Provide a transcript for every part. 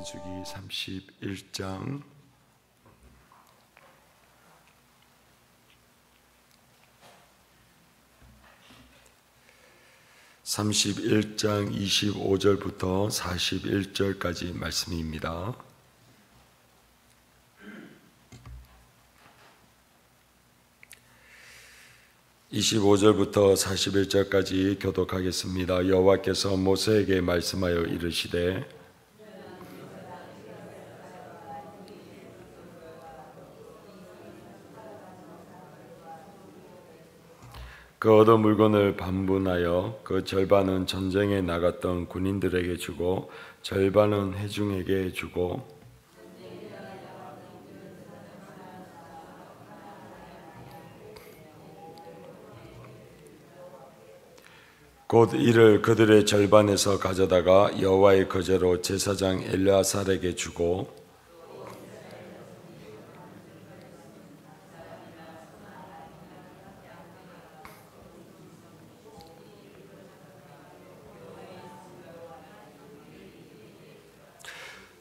민수기 31장 25절부터 41절까지 말씀입니다. 25절부터 41절까지 교독하겠습니다. 여호와께서 모세에게 말씀하여 이르시되 그 얻은 물건을 반분하여 그 절반은 전쟁에 나갔던 군인들에게 주고 절반은 회중에게 주고 곧 이를 그들의 절반에서 가져다가 여호와의 거제로 제사장 엘르아살에게 주고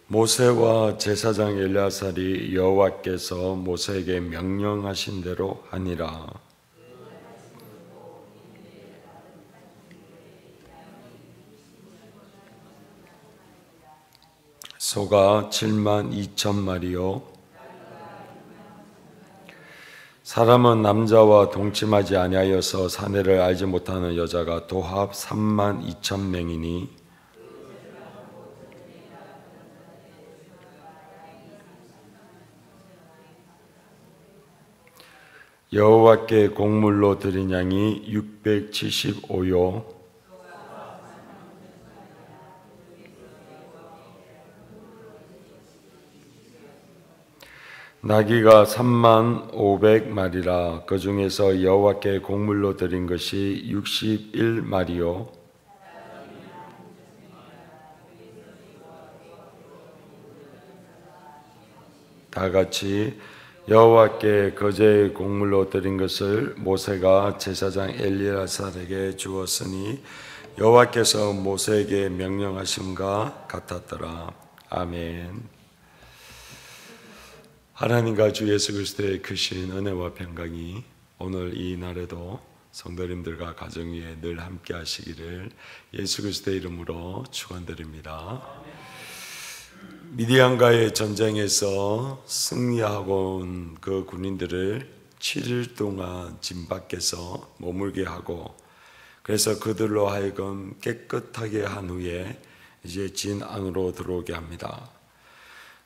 모세와 제사장 엘르아살이 여호와께서 모세에게 명령하신 대로 하니라. 소가 72,000마리요 사람은 남자와 동침하지 아니하여서 사내를 알지 못하는 여자가 도합 32,000명이니 여호와께 곡물로 드린 양이 675요 나귀가 35,000마리라. 그 중에서 여호와께 곡물로 드린 것이 61마리요 다같이 여호와께 거제 곡물로 드린 것을 모세가 제사장 엘르아살에게 주었으니 여호와께서 모세에게 명령하심과 같았더라. 아멘. 하나님과 주 예수 그리스도의 크신 은혜와 평강이 오늘 이 날에도 성도님들과 가정 위에 늘 함께 하시기를 예수 그리스도의 이름으로 축원드립니다. 미디안과의 전쟁에서 승리하고 온 그 군인들을 7일 동안 진 밖에서 머물게 하고 그래서 그들로 하여금 깨끗하게 한 후에 이제 진 안으로 들어오게 합니다.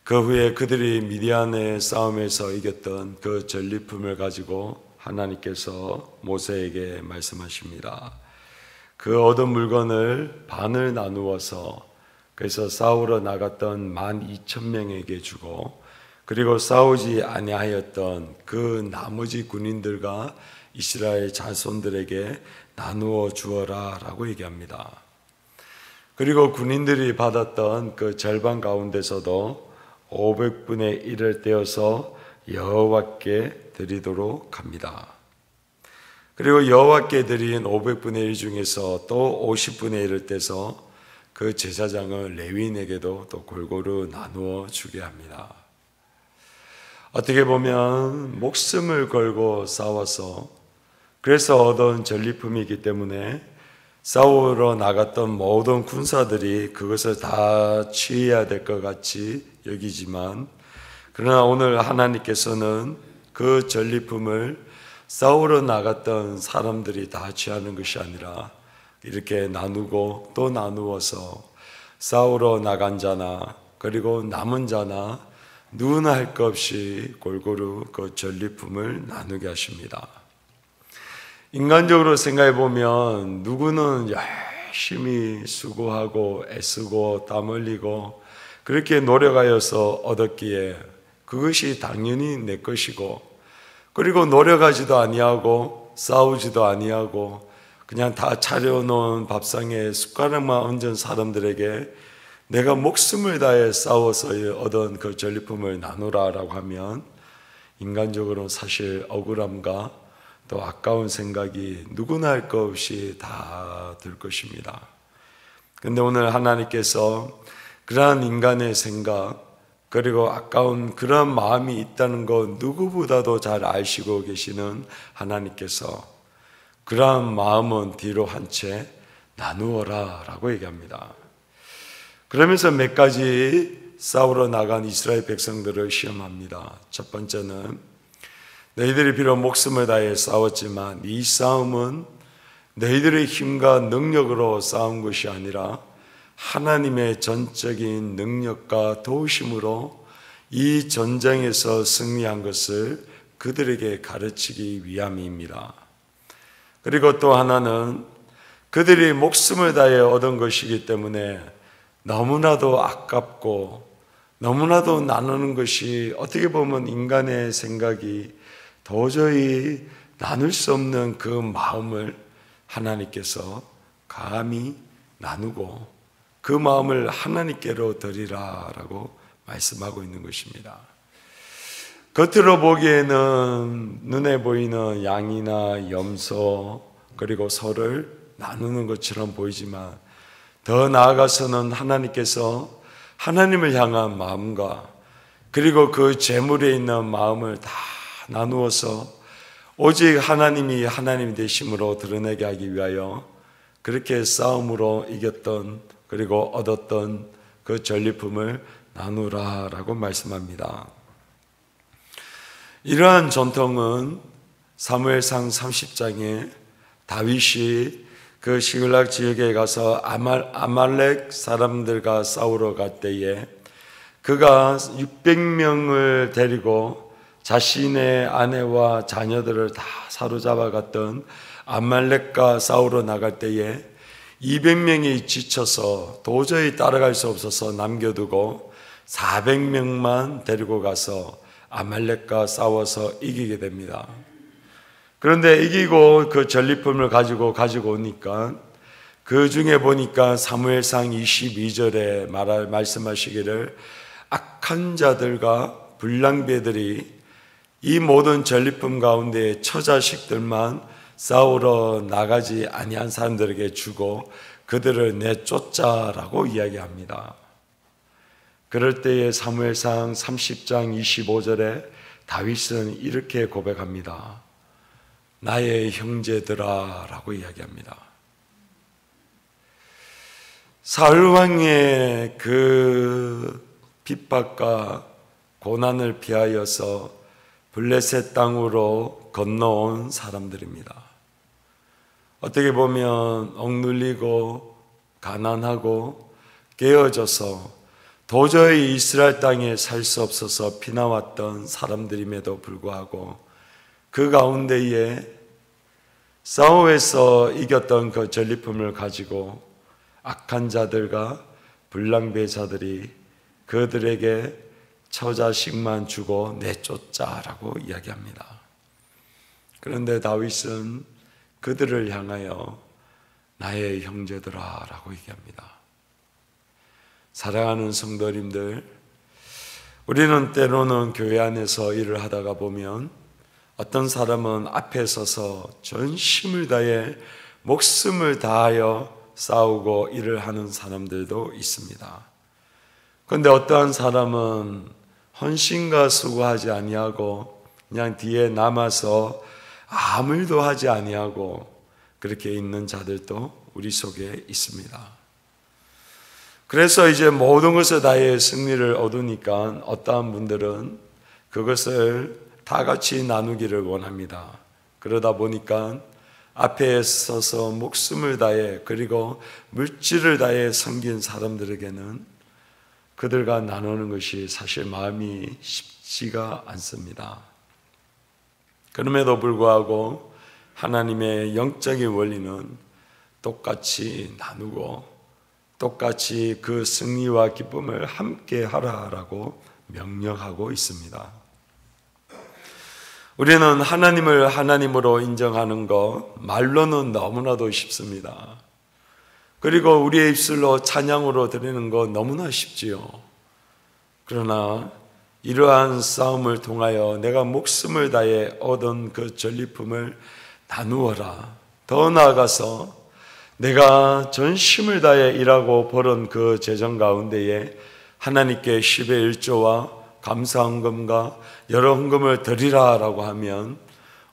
그 후에 그들이 미디안의 싸움에서 이겼던 그 전리품을 가지고 하나님께서 모세에게 말씀하십니다. 그 얻은 물건을 반을 나누어서 그래서 싸우러 나갔던 12,000명에게 주고 그리고 싸우지 아니하였던 그 나머지 군인들과 이스라엘 자손들에게 나누어 주어라 라고 얘기합니다. 그리고 군인들이 받았던 그 절반 가운데서도 500분의 1을 떼어서 여호와께 드리도록 합니다. 그리고 여호와께 드린 500분의 1 중에서 또 50분의 1을 떼서 그 제사장을 레위인에게도 또 골고루 나누어 주게 합니다. 어떻게 보면 목숨을 걸고 싸워서 그래서 얻은 전리품이기 때문에 싸우러 나갔던 모든 군사들이 그것을 다 취해야 될 것 같이 여기지만 그러나 오늘 하나님께서는 그 전리품을 싸우러 나갔던 사람들이 다 취하는 것이 아니라 이렇게 나누고 또 나누어서 싸우러 나간 자나 그리고 남은 자나 누구나 할 것 없이 골고루 그 전리품을 나누게 하십니다. 인간적으로 생각해 보면 누구는 열심히 수고하고 애쓰고 땀 흘리고 그렇게 노력하여서 얻었기에 그것이 당연히 내 것이고 그리고 노력하지도 아니하고 싸우지도 아니하고 그냥 다 차려놓은 밥상에 숟가락만 얹은 사람들에게 내가 목숨을 다해 싸워서 얻은 그 전리품을 나누라라고 하면 인간적으로 사실 억울함과 또 아까운 생각이 누구나 할 것 없이 다 들 것입니다. 그런데 오늘 하나님께서 그러한 인간의 생각 그리고 아까운 그런 마음이 있다는 것 누구보다도 잘 아시고 계시는 하나님께서 그러한 마음은 뒤로 한 채 나누어라 라고 얘기합니다. 그러면서 몇 가지 싸우러 나간 이스라엘 백성들을 시험합니다. 첫 번째는 너희들이 비록 목숨을 다해 싸웠지만 이 싸움은 너희들의 힘과 능력으로 싸운 것이 아니라 하나님의 전적인 능력과 도우심으로 이 전쟁에서 승리한 것을 그들에게 가르치기 위함입니다. 그리고 또 하나는 그들이 목숨을 다해 얻은 것이기 때문에 너무나도 아깝고 너무나도 나누는 것이 어떻게 보면 인간의 생각이 도저히 나눌 수 없는 그 마음을 하나님께서 감히 나누고 그 마음을 하나님께로 드리라 라고 말씀하고 있는 것입니다. 겉으로 보기에는 눈에 보이는 양이나 염소 그리고 소를 나누는 것처럼 보이지만 더 나아가서는 하나님께서 하나님을 향한 마음과 그리고 그 재물에 있는 마음을 다 나누어서 오직 하나님이 하나님 되심으로 드러내게 하기 위하여 그렇게 싸움으로 이겼던 그리고 얻었던 그 전리품을 나누라라고 말씀합니다. 이러한 전통은 사무엘상 30장에 다윗이 그 시글락 지역에 가서 아말렉 사람들과 싸우러 갈 때에 그가 600명을 데리고 자신의 아내와 자녀들을 다 사로잡아 갔던 아말렉과 싸우러 나갈 때에 200명이 지쳐서 도저히 따라갈 수 없어서 남겨두고 400명만 데리고 가서 아말렉과 싸워서 이기게 됩니다. 그런데 이기고 그 전리품을 가지고 오니까 그 중에 보니까 사무엘상 22절에 말씀하시기를 악한 자들과 불량배들이 이 모든 전리품 가운데 처자식들만 싸우러 나가지 아니한 사람들에게 주고 그들을 내쫓자라고 이야기합니다. 그럴 때에 사무엘상 30장 25절에 다윗은 이렇게 고백합니다. 나의 형제들아 라고 이야기합니다. 사울 왕의 그 핍박과 고난을 피하여서 블레셋 땅으로 건너온 사람들입니다. 어떻게 보면 억눌리고 가난하고 깨어져서 도저히 이스라엘 땅에 살 수 없어서 피나왔던 사람들임에도 불구하고 그 가운데에 싸움에서 이겼던 그 전리품을 가지고 악한 자들과 불량배자들이 그들에게 처자식만 주고 내쫓자라고 이야기합니다. 그런데 다윗은 그들을 향하여 나의 형제들아 라고 얘기합니다. 사랑하는 성도님들, 우리는 때로는 교회 안에서 일을 하다가 보면 어떤 사람은 앞에 서서 전심을 다해 목숨을 다하여 싸우고 일을 하는 사람들도 있습니다. 그런데 어떠한 사람은 헌신과 수고하지 아니하고 그냥 뒤에 남아서 아무 일도 하지 아니하고 그렇게 있는 자들도 우리 속에 있습니다. 그래서 이제 모든 것을 다해 승리를 얻으니까 어떠한 분들은 그것을 다 같이 나누기를 원합니다. 그러다 보니까 앞에 서서 목숨을 다해 그리고 물질을 다해 섬긴 사람들에게는 그들과 나누는 것이 사실 마음이 쉽지가 않습니다. 그럼에도 불구하고 하나님의 영적인 원리는 똑같이 나누고 똑같이 그 승리와 기쁨을 함께 하라라고 명령하고 있습니다. 우리는 하나님을 하나님으로 인정하는 것 말로는 너무나도 쉽습니다. 그리고 우리의 입술로 찬양으로 드리는 것 너무나 쉽지요. 그러나 이러한 싸움을 통하여 내가 목숨을 다해 얻은 그 전리품을 나누어라. 더 나아가서 내가 전심을 다해 일하고 벌은 그 재정 가운데에 하나님께 10의 1조와 감사헌금과 여러 헌금을 드리라 라고 하면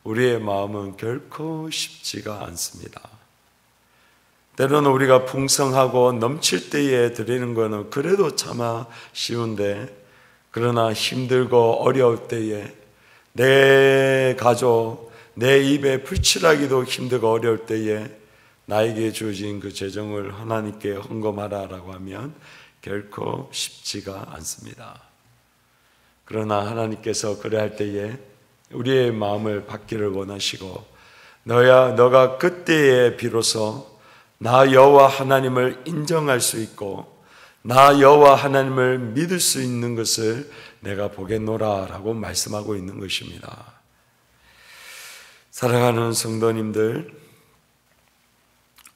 우리의 마음은 결코 쉽지가 않습니다. 때로는 우리가 풍성하고 넘칠 때에 드리는 것은 그래도 차마 쉬운데, 그러나 힘들고 어려울 때에 내 가족, 내 입에 불칠하기도 힘들고 어려울 때에 나에게 주어진 그 재정을 하나님께 헌금하라라고 하면 결코 쉽지가 않습니다. 그러나 하나님께서 그래 할 때에 우리의 마음을 받기를 원하시고, 너가 그때에 비로소 나 여호와 하나님을 인정할 수 있고 나 여호와 하나님을 믿을 수 있는 것을 내가 보겠노라 라고 말씀하고 있는 것입니다. 사랑하는 성도님들,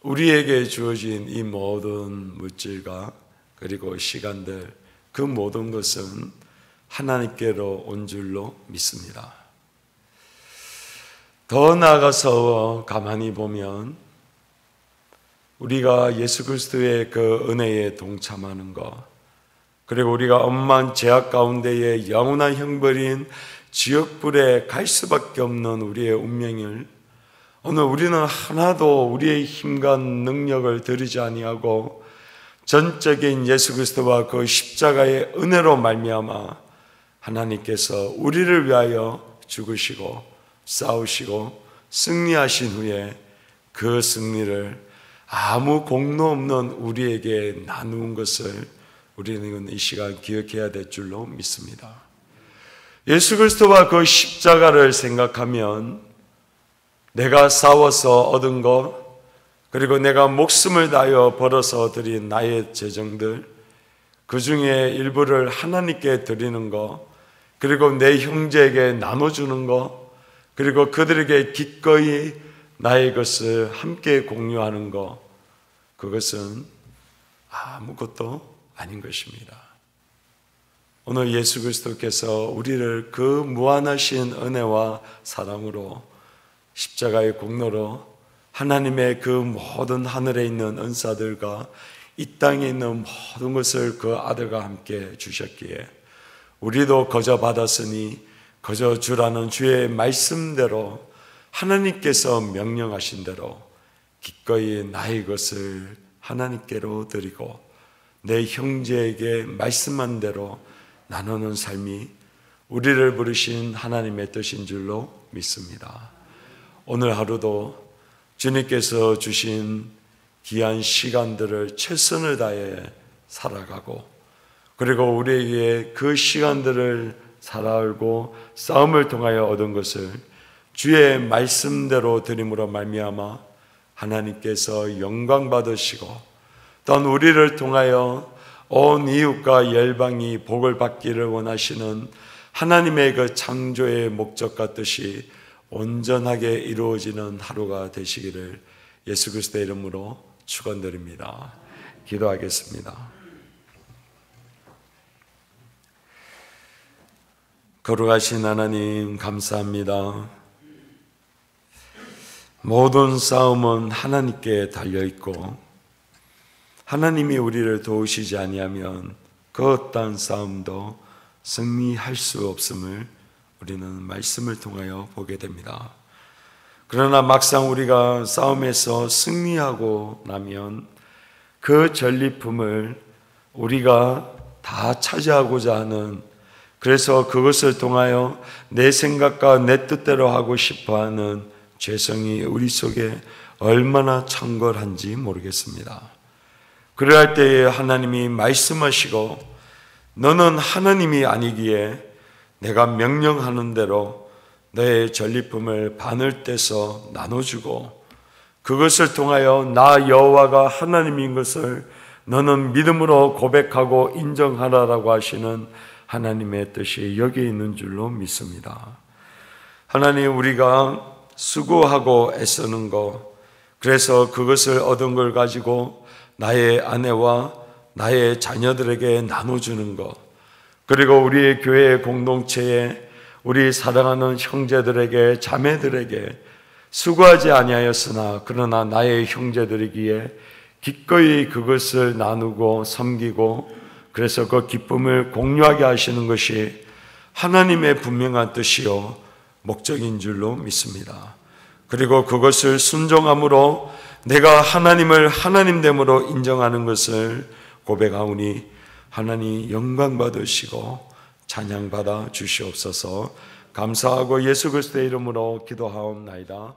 우리에게 주어진 이 모든 물질과 그리고 시간들, 그 모든 것은 하나님께로 온 줄로 믿습니다. 더 나아가서 가만히 보면 우리가 예수 그리스도의 그 은혜에 동참하는 것, 그리고 우리가 엄한 죄악 가운데에 영원한 형벌인 지옥불에 갈 수밖에 없는 우리의 운명을 오늘 우리는 하나도 우리의 힘과 능력을 들이지 아니하고 전적인 예수 그리스도와 그 십자가의 은혜로 말미암아 하나님께서 우리를 위하여 죽으시고 싸우시고 승리하신 후에 그 승리를 아무 공로 없는 우리에게 나누는 것을 우리는 이 시간 기억해야 될 줄로 믿습니다. 예수 그리스도와 그 십자가를 생각하면 내가 싸워서 얻은 것, 그리고 내가 목숨을 다하여 벌어서 드린 나의 재정들, 그 중에 일부를 하나님께 드리는 것, 그리고 내 형제에게 나눠주는 것, 그리고 그들에게 기꺼이 나의 것을 함께 공유하는 것, 그것은 아무것도 아닌 것입니다. 오늘 예수 그리스도께서 우리를 그 무한하신 은혜와 사랑으로 십자가의 공로로 하나님의 그 모든 하늘에 있는 은사들과 이 땅에 있는 모든 것을 그 아들과 함께 주셨기에 우리도 거저 받았으니 거저 주라는 주의 말씀대로 하나님께서 명령하신 대로 기꺼이 나의 것을 하나님께로 드리고 내 형제에게 말씀한 대로 나누는 삶이 우리를 부르신 하나님의 뜻인 줄로 믿습니다. 오늘 하루도 주님께서 주신 귀한 시간들을 최선을 다해 살아가고, 그리고 우리에게 그 시간들을 살아가고 싸움을 통하여 얻은 것을 주의 말씀대로 드림으로 말미암아 하나님께서 영광 받으시고, 또한 우리를 통하여 온 이웃과 열방이 복을 받기를 원하시는 하나님의 그 창조의 목적과 뜻이 온전하게 이루어지는 하루가 되시기를 예수 그리스도의 이름으로 축원드립니다. 기도하겠습니다. 거룩하신 하나님, 감사합니다. 모든 싸움은 하나님께 달려있고 하나님이 우리를 도우시지 아니하면 그 어떠한 싸움도 승리할 수 없음을 우리는 말씀을 통하여 보게 됩니다. 그러나 막상 우리가 싸움에서 승리하고 나면 그 전리품을 우리가 다 차지하고자 하는, 그래서 그것을 통하여 내 생각과 내 뜻대로 하고 싶어하는 죄성이 우리 속에 얼마나 창궐한지 모르겠습니다. 그럴 때에 하나님이 말씀하시고 너는 하나님이 아니기에 내가 명령하는 대로 너의 전리품을 반을 떼서 나눠주고 그것을 통하여 나 여호와가 하나님인 것을 너는 믿음으로 고백하고 인정하라라고 하시는 하나님의 뜻이 여기에 있는 줄로 믿습니다. 하나님, 우리가 수고하고 애쓰는 것, 그래서 그것을 얻은 걸 가지고 나의 아내와 나의 자녀들에게 나눠주는 것, 그리고 우리의 교회 공동체에 우리 사랑하는 형제들에게, 자매들에게, 수고하지 아니하였으나 그러나 나의 형제들이기에 기꺼이 그것을 나누고 섬기고 그래서 그 기쁨을 공유하게 하시는 것이 하나님의 분명한 뜻이요 목적인 줄로 믿습니다. 그리고 그것을 순종함으로 내가 하나님을 하나님됨으로 인정하는 것을 고백하오니 하나님 영광 받으시고 찬양 받아 주시옵소서. 감사하고 예수 그리스도의 이름으로 기도하옵나이다.